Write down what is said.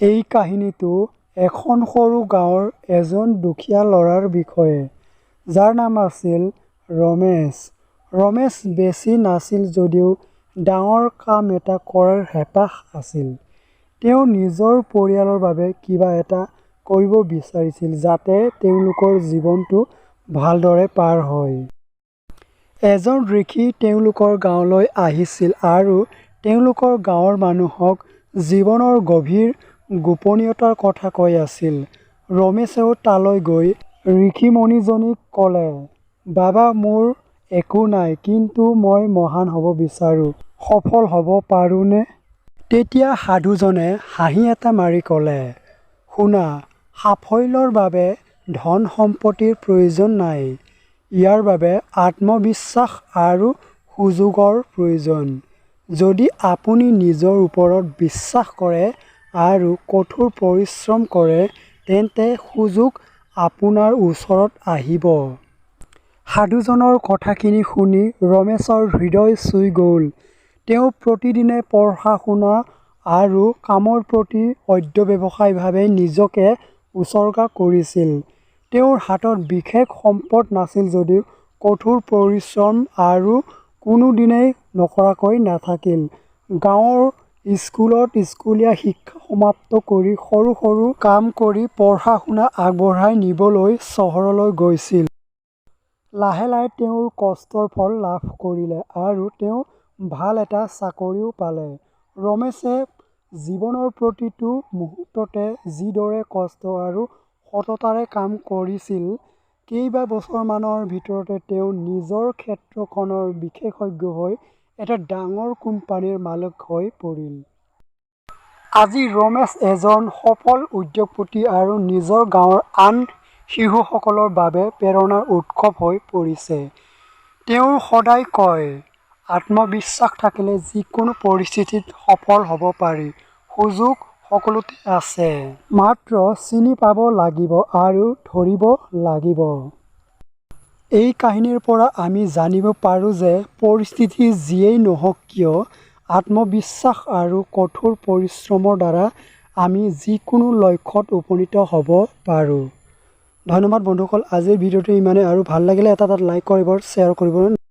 এই কাহিনীটো এখন সৰু গাঁৱৰ এজন দুখীয়া ল'ৰাৰ বিষয়ে, যাৰ নাম আছিল ৰমেশ। ৰমেশ বেছি নাছিল যদিও ডাঙৰ কাম এটা কৰাৰ হেঁপাহ আছিল। তেওঁ নিজৰ পৰিয়ালৰ বাবে কিবা এটা কৰিব বিচাৰিছিল যাতে তেওঁলোকৰ জীৱনটো ভালদৰে পাৰ হয়। এজন ঋষি তেওঁলোকৰ গাঁৱলৈ আহিছিল আৰু তেওঁলোকৰ গাঁৱৰ মানুহক জীৱনৰ গভীৰ গোপনীয়তাৰ কথা কৈ আছিল। ৰমেশেও তালৈ গৈ ঋষিমণিজনীক ক'লে, "বাবা, মোৰ একো নাই, কিন্তু মই মহান হ'ব বিচাৰোঁ। সফল হ'ব পাৰোঁনে?" তেতিয়া সাধুজনে হাঁহি এটা মাৰি ক'লে, "শুনা, সাফল্যৰ বাবে ধন-সম্পত্তিৰ প্ৰয়োজন নাই। ইয়াৰ বাবে আত্মবিশ্বাস আৰু সুযোগৰ প্ৰয়োজন। যদি আপুনি নিজৰ ওপৰত বিশ্বাস কৰে আৰু কঠোৰ পৰিশ্ৰম কৰে, তেন্তে সুযোগ আপোনাৰ ওচৰত আহিব।" সাধুজনৰ কথাখিনি শুনি ৰমেশৰ হৃদয় চুই গ'ল। তেওঁ প্ৰতিদিনে পঢ়া-শুনা আৰু কামৰ প্ৰতি অধ্যৱসায়ীভাৱে নিজকে উচৰ্গা কৰিছিল। তেওঁৰ হাতত বিশেষ সম্পদ নাছিল যদিও কঠোৰ পৰিশ্ৰম আৰু কোনোদিনেই নকৰাকৈ নাথাকিল। গাঁৱৰ স্কুলত স্কুলীয়া শিক্ষা সমাপ্ত কৰি সৰু সৰু কাম কৰি পঢ়া-শুনা আগবঢ়াই নিবলৈ চহৰলৈ গৈছিল। লাহে লাহে তেওঁৰ কষ্টৰ ফল লাভ কৰিলে আৰু তেওঁ ভাল এটা চাকৰিও পালে। ৰমেশে জীৱনৰ প্ৰতিটো মুহূৰ্ততে যিদৰে কষ্ট আৰু সততাৰে কাম কৰিছিল, কেইবছৰমানৰ ভিতৰতে তেওঁ নিজৰ ক্ষেত্ৰখনৰ বিশেষজ্ঞ হৈ এটা ডাঙৰ কোম্পানীৰ মালিক হৈ পৰিল। আজি ৰমেশ এজন সফল উদ্যোগপতি আৰু নিজৰ গাঁৱৰ আন শিশুসকলৰ বাবে প্ৰেৰণাৰ উৎস হৈ পৰিছে। তেওঁ সদায় কয়, "আত্মবিশ্বাস থাকিলে যিকোনো পৰিস্থিতিত সফল হ'ব পাৰি। সুযোগ সকলোতে আছে। মাত্ৰ চিনি পাব লাগিব আৰু ধৰিব লাগিব।" এই কাহিনীৰ পৰা আমি জানিব পাৰোঁ যে পৰিস্থিতি যিয়েই নহওক কিয়, আত্মবিশ্বাস আৰু কঠোৰ পৰিশ্ৰমৰ দ্বাৰা আমি যিকোনো লক্ষ্যত উপনীত হ'ব পাৰোঁ। ধন্যবাদ বন্ধুসকল, আজিৰ ভিডিঅ'টো ইমানেই। আৰু ভাল লাগিলে এটা লাইক কৰিব, শ্বেয়াৰ কৰিব।